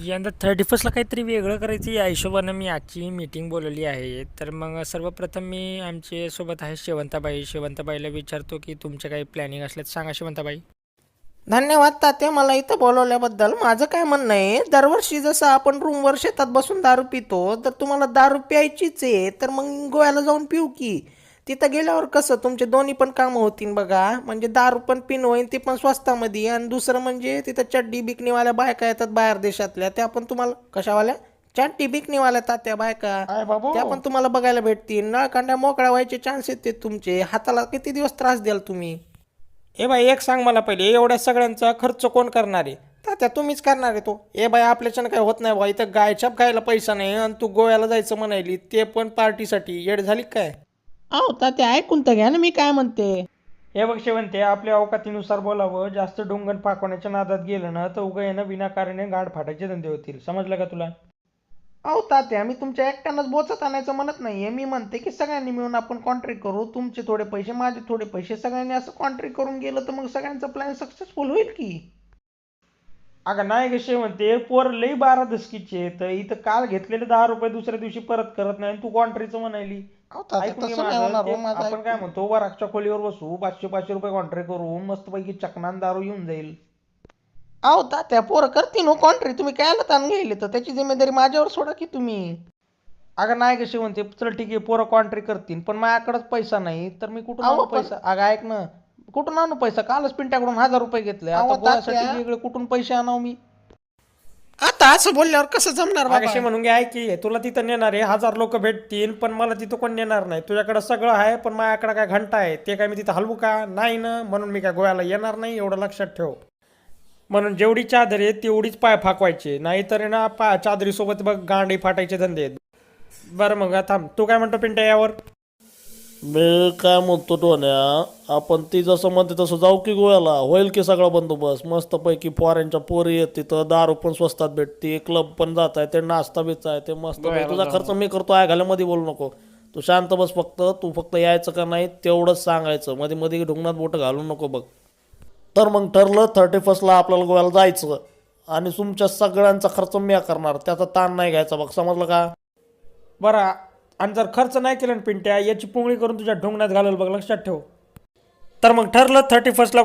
यंदा 31ला काहीतरी वेगळं करायचं या हिशोबानं मी आजची मीटिंग बोलवली आहे. तर मग सर्वप्रथम मी आमचे सोबत आहे शेवंताबाई. शेवंताबाईला विचारतो की तुमचे काही प्लॅनिंग असले तर सांगा शेवंताबाई. धन्यवाद तात्या, मला इथं बोलवल्याबद्दल. माझं काय म्हणणं आहे, दरवर्षी जसं आपण रूमवर शेतात बसून दारू पितो, तर तुम्हाला दारू प्यायचीच आहे तर मग गोव्याला जाऊन पिऊ की. तिथं गेल्यावर कसं तुमचे दोन्ही पण कामं होतील बघा. म्हणजे दारू पण पिणं होईल, ते पण स्वस्तामध्ये. आणि दुसरं म्हणजे तिथं चड्डी बिकनीवाल्या बायका येतात बाहेर देशातल्या, त्या पण तुम्हाला कशावाल्या चड्डी बिकनीवाल्या तात्या बायका, त्या पण तुम्हाला बघायला भेटतील. नळकांड्या मोकळ्या व्हायचे चान्स येते तुमचे. हाताला किती दिवस त्रास द्याल तुम्ही? ए बाई, एक सांग मला पहिले, एवढ्या सगळ्यांचा खर्च कोण करणार आहे? तात्या तुम्हीच करणार आहे तो. ए बाई, आपल्याच्यानं काय होत नाही बा. इथं गायछाप खायला पैसा नाही आणि तू गोव्याला जायचं म्हणायली, ते पण पार्टीसाठी. येड झाली काय? अहो तात्या, ऐकून तर घ्या ना मी काय म्हणते. हे बघ शेवंते, आपल्या अवकातीनुसार बोलावं. जास्त डोंगण पाकवण्याच्या नादात गेलं ना तर उगा येणं विनाकारण गाड फाटायचे धंदे होतील. समजलं का तुला? अहो तात्या, मी तुमच्या एकट्यानंच बोचत आणायचं म्हणत नाहीये. मी म्हणते की सगळ्यांनी मिळून आपण कॉन्ट्रॅक्ट करू. तुमचे थोडे पैसे, माझे थोडे पैसे, सगळ्यांनी असं कॉन्ट्रॅक्ट करून गेलं तर मग सगळ्यांचा प्लॅन सक्सेसफुल होईल की. अगं नाही ग शेवंते, पोर लई बारा दसकीचे. तर इथं काल घेतलेले 10 रुपये दुसऱ्या दिवशी परत करत नाही आणि तू कॉन्ट्रीचं म्हणाली. अहो तात्या, ऐकून घे तसं नाही माझं. होणार ते हो, माझं आपण काय म्हणतो, वरागच्या खोलीवर बसू, 500-500 रुपये कॉन्ट्रॅक्ट करू, मस्तपैकी चकनान दारू येऊन जाईल. अहो तात्या, पोरं करतील हो कॉन्ट्री. तुम्ही कायला ताण घ्यायले, तर त्याची जिम्मेदारी माझ्यावर सोडा की तुम्ही. अगं नाही ग शेवंते, चल ठीक आहे, पोरं कॉन्ट्री करतील, पण माझ्याकडेच पैसा नाही तर मी कुठून अहो, आणू पण- पैसा? अगं ऐक ना, कुठून आणू पैसा? कालच पिंट्याकडून 1000 रुपये घेतले. अहो, आता गोव्यासाठी तात्या. वेगळे कुठून पैसे आणाव मी? आता असं बोलल्यावर कसं जमणार बाबा? अगशी म्हणून घे, ऐक की, तुला तिथं नेणार आहे 1000 लोक भेटतील, पण मला तिथं कोण नेणार नाही. तुझ्याकडे सगळं आहे पण माझ्याकडे काय घंटा आहे, ते काय मी तिथं हलवू का? नाही ना, म्हणून मी काय गोव्याला येणार नाही, एवढं लक्षात ठेव. म्हणून जेवढी चादर आहे तेवढीच पाय फाकवायचे, नाहीतर आहे ना चादरीसोबत बघ गांडी फाटायचे धंदे आहेत. बरं मग थांब, तू काय म्हणतो पिंट्या यावर? मी काय म्हणतो टोन्या, आपण ती जसं म्हणते तसं जाऊ की गोव्याला. होईल की सगळा बंदोबस्त. मस्तपैकी फॉरेनच्या पोरी येत, तिथं दारू पण स्वस्तात भेटते, क्लब पण जात आहे, ते नाश्ता बिचा आहे, ते मस्त. तुझा खर्च मी करतो, आहे घाल्यामध्ये बोलू नको. तू शांत बस फक्त. तू फक्त यायचं का नाही तेवढंच सांगायचं, मध्ये मध्ये ढुंगणात बोटं घालू नको बघ. तर मग ठरलं, 31ला आपल्याला गोव्याला जायचं आणि तुमच्या सगळ्यांचा खर्च मी करणार, त्याचा ताण नाही घ्यायचा बघ, समजलं का? बरं, आणि जर खर्च नाही केला ना पिंट्या, याची पुंगळी करून तुझ्या ढोंगणात घालवलं बघ, लक्षात ठेव. तर मग ठरलं 31ला